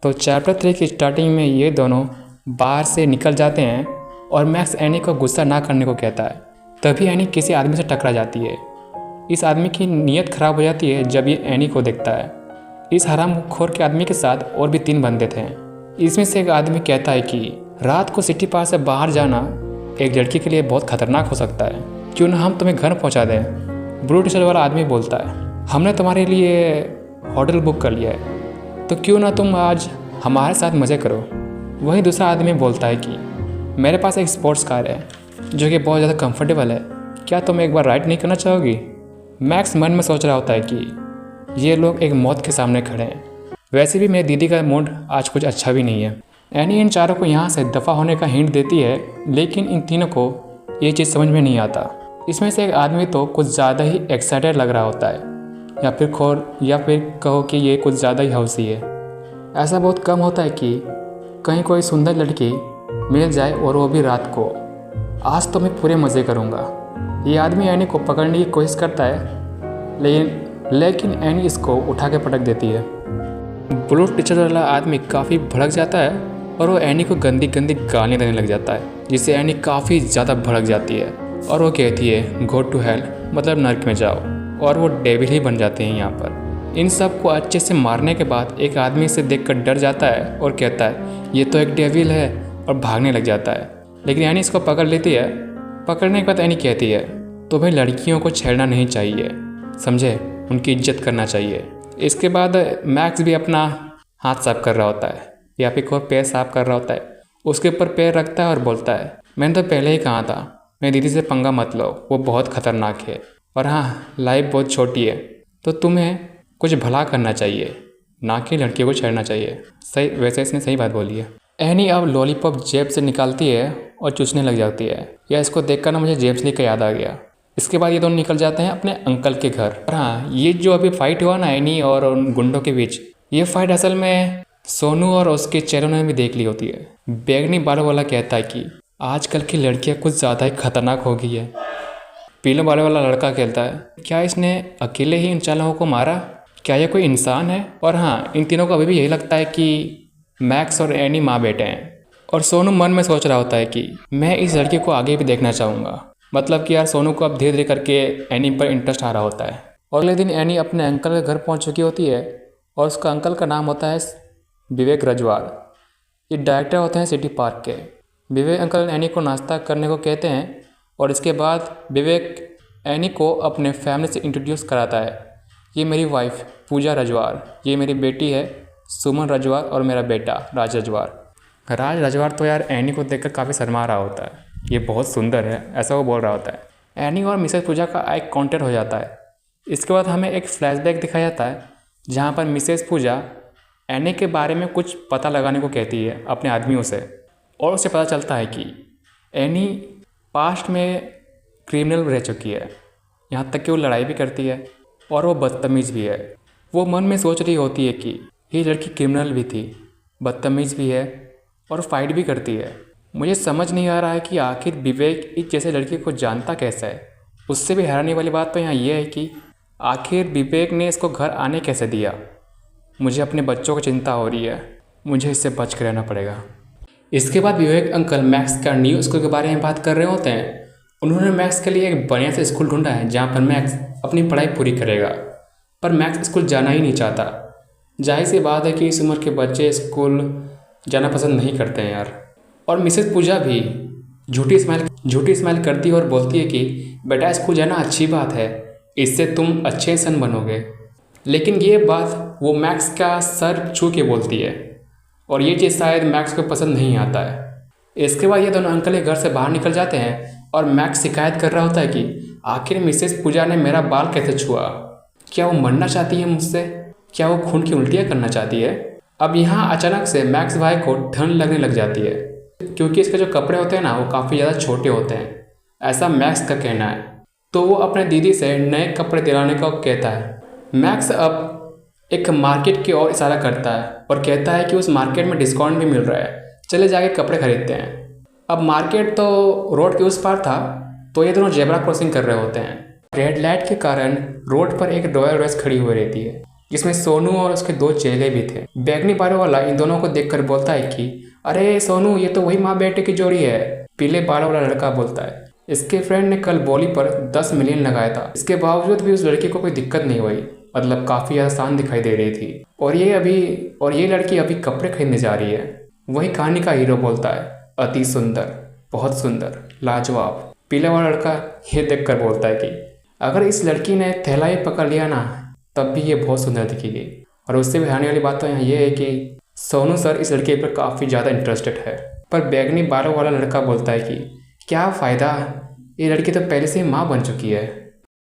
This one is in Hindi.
तो चैप्टर 3 की स्टार्टिंग में ये दोनों बाहर से निकल जाते हैं और मैक्स एनी को गुस्सा ना करने को कहता है। तभी एनी किसी आदमी से टकरा जाती है। इस आदमी की नीयत खराब हो जाती है जब ये एनी को देखता है। इस हरामखोर के आदमी के साथ और भी 3 बंदे थे। इसमें से एक आदमी कहता है कि रात को सिटी पार से बाहर जाना एक लड़की के लिए बहुत खतरनाक हो सकता है, क्यों ना हम तुम्हें घर पहुंचा दें। ब्लू टी शर्ट वाला आदमी बोलता है, हमने तुम्हारे लिए होटल बुक कर लिया है, तो क्यों ना तुम आज हमारे साथ मज़े करो। वहीं दूसरा आदमी बोलता है कि मेरे पास एक स्पोर्ट्स कार है जो कि बहुत ज़्यादा कंफर्टेबल है, क्या तुम एक बार राइड नहीं करना चाहोगी। मैक्स मन में सोच रहा होता है कि ये लोग एक मौत के सामने खड़े हैं। वैसे भी मेरी दीदी का मूड आज कुछ अच्छा भी नहीं है। एनी इन चारों को यहाँ से दफ़ा होने का हिंट देती है, लेकिन इन तीनों को ये चीज़ समझ में नहीं आता। इसमें से एक आदमी तो कुछ ज़्यादा ही एक्साइटेड लग रहा होता है, या फिर कहो कि ये कुछ ज़्यादा ही हौसी है। ऐसा बहुत कम होता है कि कहीं कोई सुंदर लड़की मिल जाए और वो भी रात को। आज तो मैं पूरे मज़े करूँगा। ये आदमी एनी को पकड़ने की कोशिश करता है, लेकिन एनी इसको उठा के पटक देती है। ब्लू टीशर्ट वाला आदमी काफ़ी भड़क जाता है और वो एनी को गंदी गंदी गालियाँ देने लग जाता है, जिससे एनी काफ़ी ज़्यादा भड़क जाती है और वो कहती है गो टू हेल, मतलब नर्क में जाओ, और वो डेविल ही बन जाते हैं यहाँ पर। इन सब को अच्छे से मारने के बाद एक आदमी से देखकर डर जाता है और कहता है ये तो एक डेविल है, और भागने लग जाता है। लेकिन एनी इसको पकड़ लेती है। पकड़ने के बाद एनी कहती है तुम्हें लड़कियों को छेड़ना नहीं चाहिए, समझे, उनकी इज्जत करना चाहिए। इसके बाद मैक्स भी अपना हाथ साफ कर रहा होता है या फिर कोई पैर साफ कर रहा होता है। उसके ऊपर पैर रखता है और बोलता है मैंने तो पहले ही कहा था मेरी दीदी से पंगा मत लो, वो बहुत ख़तरनाक है, और हाँ लाइफ बहुत छोटी है, तो तुम्हें कुछ भला करना चाहिए, ना कि लड़कियों को छेड़ना चाहिए। सही, वैसे इसने सही बात बोली है। एनी अब लॉलीपॉप जेब से निकालती है और चूसने लग जाती है। या इसको देखकर ना मुझे जेम्स ली का याद आ गया। इसके बाद ये दोनों निकल जाते हैं अपने अंकल के घर। और हाँ, ये जो अभी फाइट हुआ ना एनी और उन गुंडों के बीच, ये फाइट असल में सोनू और उसके चेलों ने भी देख ली होती है। बैगनी बालों वाला कहता है कि आजकल की लड़कियां कुछ ज़्यादा ही खतरनाक हो गई है। पीले बालों वाला लड़का कहता है क्या इसने अकेले ही इन चालों को मारा, क्या यह कोई इंसान है। और हाँ, इन तीनों को अभी भी यही लगता है कि मैक्स और एनी माँ बेटे हैं। और सोनू मन में सोच रहा होता है कि मैं इस लड़की को आगे भी देखना चाहूँगा। मतलब कि यार सोनू को अब धीरे धीरे करके एनी पर इंटरेस्ट आ रहा होता है। और अगले दिन एनी अपने अंकल के घर पहुंच चुकी होती है और उसका अंकल का नाम होता है विवेक रजवार। ये डायरेक्टर होते हैं सिटी पार्क के। विवेक अंकल एनी को नाश्ता करने को कहते हैं और इसके बाद विवेक एनी को अपने फैमिली से इंट्रोड्यूस कराता है। ये मेरी वाइफ पूजा रजवार, ये मेरी बेटी है सुमन रजवार, और मेरा बेटा राज रजवार। राज रजवार तो यार एनी को देखकर काफ़ी शर्मा रहा होता है, ये बहुत सुंदर है, ऐसा वो बोल रहा होता है। एनी और मिसेस पूजा का आई कांटेक्ट हो जाता है। इसके बाद हमें एक फ्लैशबैक दिखाया जाता है जहाँ पर मिसेस पूजा एनी के बारे में कुछ पता लगाने को कहती है अपने आदमियों से, और उसे पता चलता है कि एनी पास्ट में क्रिमिनल रह चुकी है, यहाँ तक कि वो लड़ाई भी करती है और वो बदतमीज़ भी है। वो मन में सोच रही होती है कि ये लड़की क्रिमिनल भी थी, बदतमीज़ भी है और फाइट भी करती है। मुझे समझ नहीं आ रहा है कि आखिर विवेक इस जैसे लड़की को जानता कैसा है। उससे भी हैरानी वाली बात तो यहाँ ये है कि आखिर विवेक ने इसको घर आने कैसे दिया। मुझे अपने बच्चों को चिंता हो रही है, मुझे इससे बच कर रहना पड़ेगा। इसके बाद विवेक अंकल मैक्स का न्यू स्कूल के बारे में बात कर रहे होते हैं। उन्होंने मैक्स के लिए एक बढ़िया सा स्कूल ढूंढा है जहाँ पर मैक्स अपनी पढ़ाई पूरी करेगा, पर मैक्स स्कूल जाना ही नहीं चाहता। जाहिर सी बात है कि इस उम्र के बच्चे स्कूल जाना पसंद नहीं करते हैं यार। और मिसेस पूजा भी झूठी स्माइल करती है और बोलती है कि बेटा स्कूल जाना अच्छी बात है, इससे तुम अच्छे इंसान बनोगे। लेकिन ये बात वो मैक्स का सर छू के बोलती है और ये चीज़ शायद मैक्स को पसंद नहीं आता है। इसके बाद ये दोनों अंकल घर से बाहर निकल जाते हैं और मैक्स शिकायत कर रहा होता है कि आखिर मिसेस पूजा ने मेरा बाल कैसे छुआ। क्या वो मरना चाहती है मुझसे? क्या वो खून की उल्टियाँ करना चाहती है? अब यहाँ अचानक से मैक्स भाई को ठंड लगने लग जाती है क्योंकि इसके जो कपड़े होते हैं ना वो काफ़ी ज़्यादा छोटे होते हैं, ऐसा मैक्स का कहना है। तो वो अपने दीदी से नए कपड़े दिलाने को कहता है। मैक्स अब एक मार्केट की ओर इशारा करता है और कहता है कि उस मार्केट में डिस्काउंट भी मिल रहा है, चले जाके कपड़े खरीदते हैं। अब मार्केट तो रोड के उस पार था, तो ये दोनों जेब्रा क्रॉसिंग कर रहे होते हैं। रेड लाइट के कारण रोड पर एक रॉयल रॉयस खड़ी हुई रहती है। जिसमें सोनू और उसके 2 चेले भी थे। बैगनी बालों वाला इन दोनों को देखकर बोलता है कि अरे सोनू, ये तो वही माँ बेटे की जोड़ी है। पीले बालों वाला लड़का बोलता है इसके फ्रेंड ने कल बोली पर 10 मिलियन लगाया था, इसके बावजूद भी उस लड़की को कोई दिक्कत नहीं हुई, मतलब काफ़ी आसान दिखाई दे रही थी। और ये लड़की अभी कपड़े खरीदने जा रही है। वही कहानी का हीरो बोलता है अति सुंदर, बहुत सुंदर, लाजवाब। पीले वाला लड़का ये देखकर बोलता है कि अगर इस लड़की ने थैला ही पकड़ लिया ना, तब भी ये बहुत सुंदर दिखेगी। और उससे भी आने वाली बात तो यहाँ ये है कि सोनू सर इस लड़के पर काफ़ी ज़्यादा इंटरेस्टेड है। पर बैगनी बालों वाला लड़का बोलता है कि क्या फ़ायदा, ये लड़की तो पहले से ही माँ बन चुकी है।